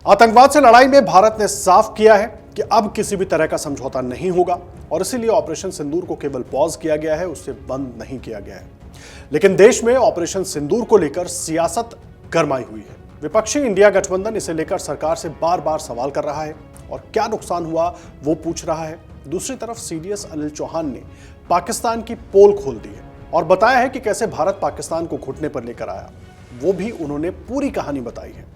आतंकवाद से लड़ाई में भारत ने साफ किया है कि अब किसी भी तरह का समझौता नहीं होगा और इसीलिए ऑपरेशन सिंदूर को केवल पॉज किया गया है, उसे बंद नहीं किया गया है। लेकिन देश में ऑपरेशन सिंदूर को लेकर सियासत गरमाई हुई है। विपक्षी इंडिया गठबंधन इसे लेकर सरकार से बार बार सवाल कर रहा है और क्या नुकसान हुआ वो पूछ रहा है। दूसरी तरफ सीडीएस अनिल चौहान ने पाकिस्तान की पोल खोल दी है और बताया है कि कैसे भारत पाकिस्तान को घुटने पर लेकर आया। वो भी उन्होंने पूरी कहानी बताई है।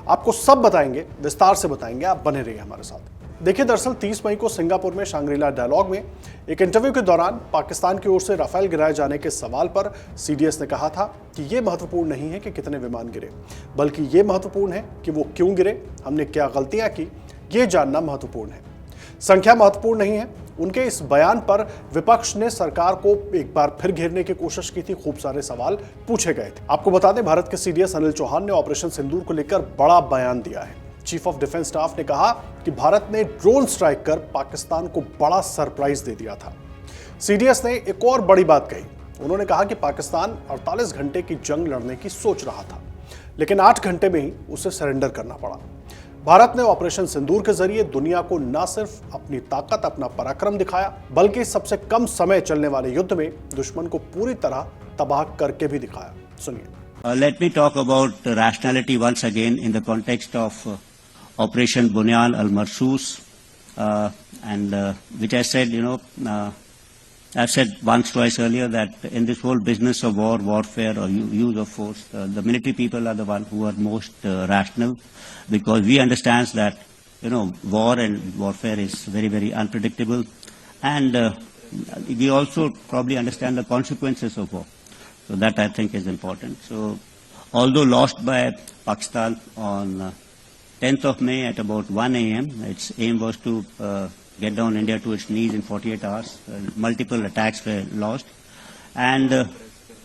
आपको सब बताएंगे, विस्तार से बताएंगे, आप बने रहिए हमारे साथ। देखिए, दरअसल 30 मई को सिंगापुर में शांग्रीला डायलॉग में एक इंटरव्यू के दौरान पाकिस्तान की ओर से राफेल गिराए जाने के सवाल पर सीडीएस ने कहा था कि यह महत्वपूर्ण नहीं है कि कितने विमान गिरे, बल्कि यह महत्वपूर्ण है कि वो क्यों गिरे, हमने क्या गलतियां की, ये जानना महत्वपूर्ण है। संख्या महत्वपूर्ण नहीं है। उनके इस बयान पर विपक्ष ने सरकार को एक बार फिर घेरने की कोशिश की थी। खूब सारे सवाल पूछे गए थे। आपको बता दें, भारत के सीडीएस अनिल चौहान ने ऑपरेशन सिंदूर को लेकर बड़ा बयान दिया है। चीफ ऑफ डिफेंस स्टाफ ने कहा कि भारत ने ड्रोन स्ट्राइक कर पाकिस्तान को बड़ा सरप्राइज दे दिया था। सीडीएस ने एक और बड़ी बात कही। उन्होंने कहा कि पाकिस्तान 48 घंटे की जंग लड़ने की सोच रहा था, लेकिन 8 घंटे में ही उसे सरेंडर करना पड़ा। भारत ने ऑपरेशन सिंदूर के जरिए दुनिया को न सिर्फ अपनी ताकत, अपना पराक्रम दिखाया, बल्कि सबसे कम समय चलने वाले युद्ध में दुश्मन को पूरी तरह तबाह करके भी दिखाया। सुनिए। Let me talk about rationality once again in the context of Operation Bunyan al-Marsus, and which I said, I've said once, twice earlier that in this whole business of war, warfare, or use of force, the military people are the ones who are most rational, because we understand that, war and warfare is very, very unpredictable, and we also probably understand the consequences of war. So that I think is important. So although lost by Pakistan on 10th of May at about 1 a.m., its aim was to get down India to its knees in 48 hours. Multiple attacks were lost. And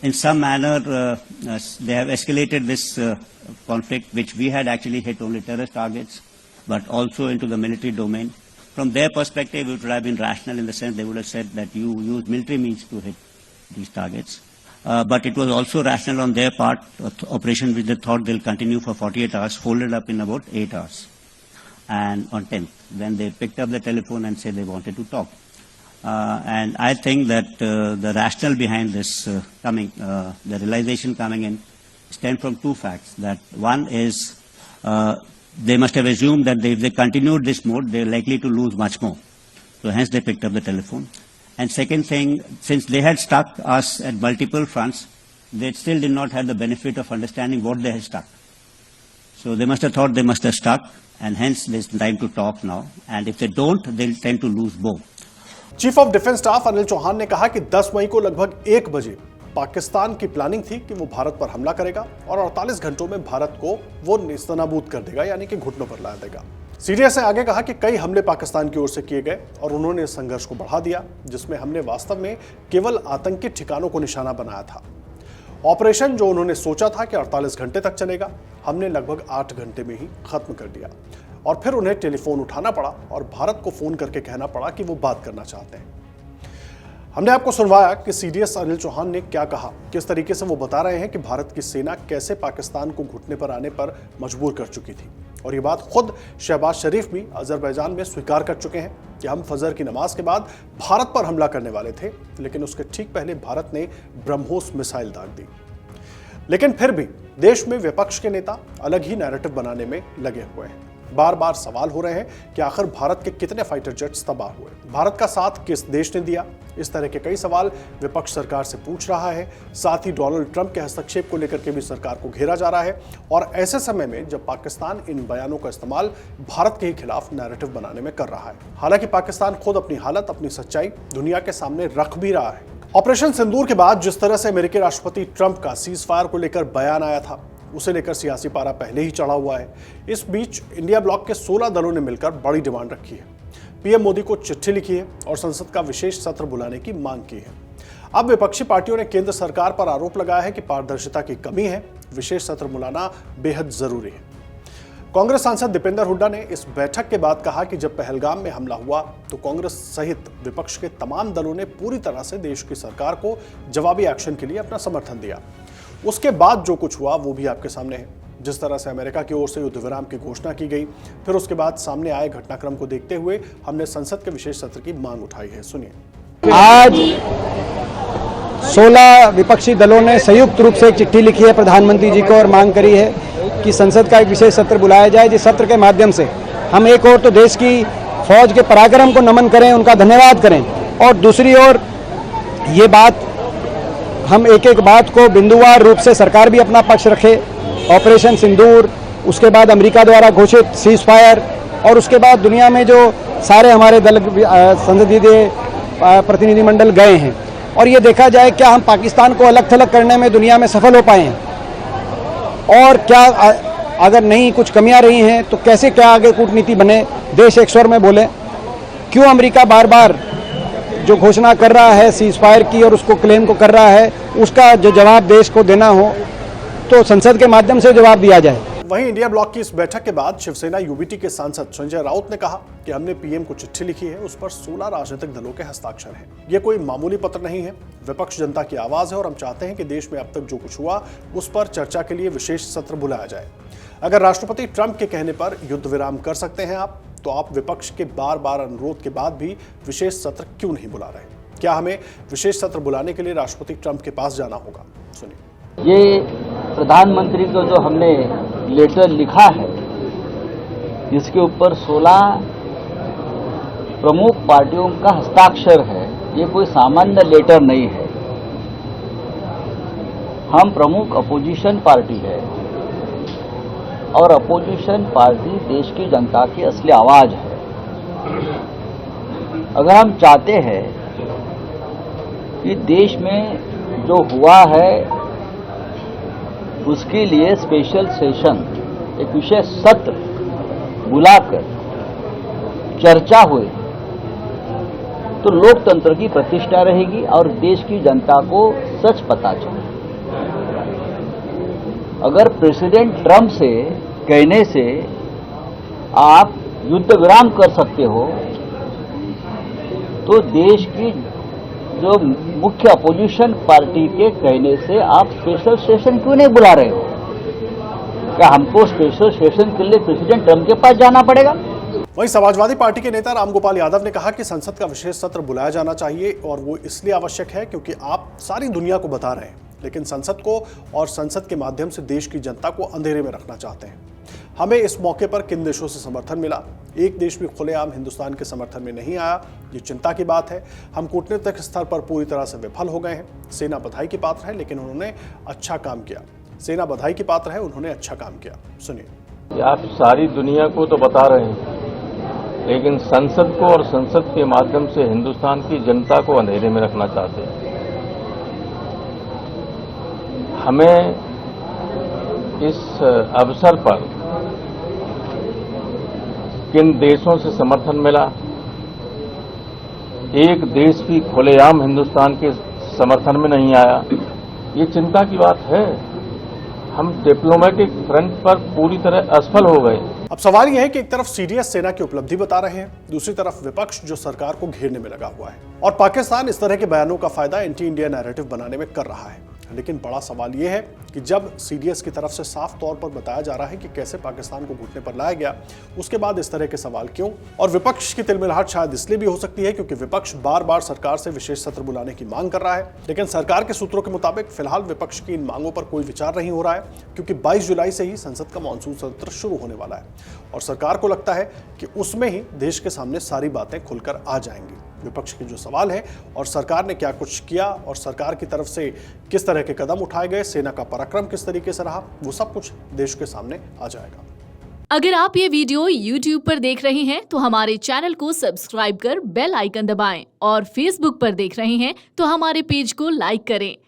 in some manner, they have escalated this conflict, which we had actually hit only terrorist targets, but also into the military domain. From their perspective, it would have been rational in the sense they would have said that you use military means to hit these targets. But it was also rational on their part, operation which they thought they'll continue for 48 hours, folded up in about 8 hours. And on 10th, when they picked up the telephone and said they wanted to talk. And I think that the rationale behind this the realization coming in, stemmed from two facts. That one is they must have assumed that if they continued this mode, they're likely to lose much more. So hence they picked up the telephone. And second thing, since they had struck us at multiple fronts, they still did not have the benefit of understanding what they had struck. So they must have thought they must have struck, and hence there's time to talk now. And if they don't, they'll tend to lose both. Chief of defence staff Anil Chauhan ने कहा कि 10 मई को लगभग 1 बजे पाकिस्तान की planning थी कि वो भारत पर हमला करेगा और 48 घंटों में भारत को वो नेस्तनाबूद कर देगा, यानी कि घुटनों पर ला देगा। सीडीएस ने आगे कहा कि कई हमले पाकिस्तान की ओर से किए गए और उन्होंने इस संघर्ष को बढ़ा दिया, जिसमें हमने वास्तव में केवल आतंकी ठिकानों को निशाना बनाया था। ऑपरेशन जो उन्होंने सोचा था कि 48 घंटे तक चलेगा, हमने लगभग 8 घंटे में ही खत्म कर दिया। और फिर उन्हें टेलीफोन उठाना पड़ा और भारत को फोन करके कहना पड़ा कि वो बात करना चाहते हैं। हमने आपको सुनवाया कि सीडीएस अनिल चौहान ने क्या कहा, किस तरीके से वो बता रहे हैं कि भारत की सेना कैसे पाकिस्तान को घुटने पर आने पर मजबूर कर चुकी थी। और ये बात खुद शहबाज शरीफ भी अजरबैजान में स्वीकार कर चुके हैं कि हम फजर की नमाज के बाद भारत पर हमला करने वाले थे, लेकिन उसके ठीक पहले भारत ने ब्रह्मोस मिसाइल दाग दी। लेकिन फिर भी देश में विपक्ष के नेता अलग ही नैरेटिव बनाने में लगे हुए हैं। बार बार सवाल हो रहे हैं कि आखिर भारत के कितने फाइटर जेट्स तबाह हुए, भारत का साथ किस देश ने दिया। इस तरह के कई सवाल विपक्ष सरकार से पूछ रहा है। साथ ही डोनाल्ड ट्रंप के हस्तक्षेप को लेकर के भी सरकार को घेरा जा रहा है। और ऐसे समय में जब पाकिस्तान इन बयानों का इस्तेमाल भारत के खिलाफ नैरेटिव बनाने में कर रहा है, हालांकि पाकिस्तान खुद अपनी हालत, अपनी सच्चाई दुनिया के सामने रख भी रहा है। ऑपरेशन सिंदूर के बाद जिस तरह से अमेरिकी राष्ट्रपति ट्रंप का सीज फायर को लेकर बयान आया था, उसे लेकर सियासी पारा पहले ही चढ़ा हुआ है। इस बीच इंडिया ब्लॉक के 16 दलों ने मिलकर बड़ी डिमांड रखी है। पीएम मोदी को चिट्ठी लिखी है और संसद का विशेष सत्र बुलाने की मांग की है। अब विपक्षी पार्टियों ने केंद्र सरकार पर आरोप लगाया है कि पारदर्शिता की कमी है, विशेष सत्र बुलाना बेहद जरूरी है। कांग्रेस सांसद दीपेंद्र हुड्डा ने इस बैठक के बाद कहा कि जब पहलगाम में हमला हुआ तो कांग्रेस सहित विपक्ष के तमाम दलों ने पूरी तरह से देश की सरकार को जवाबी एक्शन के लिए अपना समर्थन दिया। उसके बाद जो कुछ हुआ वो भी आपके सामने है। जिस तरह से अमेरिका की ओर से युद्ध विराम की घोषणा की गई, फिर उसके बाद सामने आए घटनाक्रम को देखते हुए हमने संसद के विशेष सत्र की मांग उठाई है। सुनिए। आज 16 विपक्षी दलों ने संयुक्त रूप से एक चिट्ठी लिखी है प्रधानमंत्री जी को और मांग करी है कि संसद का एक विशेष सत्र बुलाया जाए, जिस सत्र के माध्यम से हम एक ओर तो देश की फौज के पराक्रम को नमन करें, उनका धन्यवाद करें, और दूसरी ओर ये बात हम एक एक बात को बिंदुवार रूप से सरकार भी अपना पक्ष रखे। ऑपरेशन सिंदूर, उसके बाद अमेरिका द्वारा घोषित सीज फायर, और उसके बाद दुनिया में जो सारे हमारे दल संसदीय प्रतिनिधिमंडल गए हैं, और ये देखा जाए क्या हम पाकिस्तान को अलग थलग करने में दुनिया में सफल हो पाए हैं, और क्या अगर नहीं कुछ कमियां रही हैं तो कैसे क्या आगे कूटनीति बने, देश एक स्वर में बोले। क्यों अमेरिका बार बार जो घोषणा कर रहा है सीज फायर की और उसको क्लेम को कर रहा है, उसका जो जवाब देश को देना हो तो संसद के माध्यम से जवाब दिया जाए। वहीं इंडिया ब्लॉक की इस बैठक के बाद शिवसेना यूबीटी के सांसद संजय राउत ने कहा कि हमने पीएम को चिट्ठी लिखी है, उस पर 16 राजनीतिक दलों के हस्ताक्षर हैं। ये कोई मामूली पत्र नहीं है, विपक्ष जनता की आवाज है और हम चाहते हैं कि देश में अब तक जो कुछ हुआ उस पर चर्चा के लिए विशेष सत्र बुलाया जाए। अगर राष्ट्रपति ट्रंप के कहने पर युद्ध विराम कर सकते हैं आप, तो आप विपक्ष के बार बार अनुरोध के बाद भी विशेष सत्र क्यों नहीं बुला रहे? क्या हमें विशेष सत्र बुलाने के लिए राष्ट्रपति ट्रंप के पास जाना होगा? सुनिए। ये प्रधानमंत्री को जो हमने लेटर लिखा है, जिसके ऊपर 16 प्रमुख पार्टियों का हस्ताक्षर है, ये कोई सामान्य लेटर नहीं है। हम प्रमुख अपोजिशन पार्टी है और अपोजिशन पार्टी देश की जनता की असली आवाज है। अगर हम चाहते हैं कि देश में जो हुआ है उसके लिए स्पेशल सेशन, एक विशेष सत्र बुलाकर चर्चा हुई, तो लोकतंत्र की प्रतिष्ठा रहेगी और देश की जनता को सच पता चले। अगर प्रेसिडेंट ट्रंप से कहने से आप युद्ध विराम कर सकते हो, तो देश की जो मुख्य अपोजिशन पार्टी के कहने से आप स्पेशल सेशन क्यों नहीं बुला रहे हो? क्या हमको स्पेशल सेशन के लिए प्रेसिडेंट ट्रंप के पास जाना पड़ेगा? वहीं समाजवादी पार्टी के नेता रामगोपाल यादव ने कहा कि संसद का विशेष सत्र बुलाया जाना चाहिए और वो इसलिए आवश्यक है क्योंकि आप सारी दुनिया को बता रहे हैं, लेकिन संसद को और संसद के माध्यम से देश की जनता को अंधेरे में रखना चाहते हैं। हमें इस मौके पर किन देशों से समर्थन मिला, एक देश भी खुलेआम हिंदुस्तान के समर्थन में नहीं आया, ये चिंता की बात है। हम कूटनीतिक स्तर पर पूरी तरह से विफल हो गए हैं। सेना बधाई की पात्र है, लेकिन उन्होंने अच्छा काम किया। सेना बधाई की पात्र है, उन्होंने अच्छा काम किया। सुनिए। आप सारी दुनिया को तो बता रहे हैं, लेकिन संसद को और संसद के माध्यम से हिंदुस्तान की जनता को अंधेरे में रखना चाहते हैं। हमें इस अवसर पर किन देशों से समर्थन मिला, एक देश भी खुलेआम हिंदुस्तान के समर्थन में नहीं आया, ये चिंता की बात है। हम डिप्लोमेटिक फ्रंट पर पूरी तरह असफल हो गए। अब सवाल यह है कि एक तरफ सीडीएस सेना की उपलब्धि बता रहे हैं, दूसरी तरफ विपक्ष जो सरकार को घेरने में लगा हुआ है, और पाकिस्तान इस तरह के बयानों का फायदा एंटी इंडिया नैरेटिव बनाने में कर रहा है। लेकिन बड़ा सवाल यह है कि जब सीडीएस की तरफ से साफ तौर पर बताया जा रहा है कि कैसे पाकिस्तान को घुटने पर लाया गया, उसके बाद इस तरह के सवाल क्यों? और विपक्ष की तिलमिलाहट शायद इसलिए भी हो सकती है क्योंकि विपक्ष बार बार सरकार से विशेष सत्र बुलाने की मांग कर रहा है, लेकिन सरकार के सूत्रों के मुताबिक फिलहाल विपक्ष की इन मांगों पर कोई विचार नहीं हो रहा है, क्योंकि 22 जुलाई से ही संसद का मानसून सत्र शुरू होने वाला है और सरकार को लगता है कि उसमें ही देश के सामने सारी बातें खुलकर आ जाएंगी। विपक्ष के जो सवाल है और सरकार ने क्या कुछ किया और सरकार की तरफ से किस तरह के कदम उठाए गए, सेना का पराक्रम किस तरीके से रहा, वो सब कुछ देश के सामने आ जाएगा। अगर आप ये वीडियो YouTube पर देख रहे हैं तो हमारे चैनल को सब्सक्राइब कर बेल आइकन दबाएं और Facebook पर देख रहे हैं तो हमारे पेज को लाइक करें।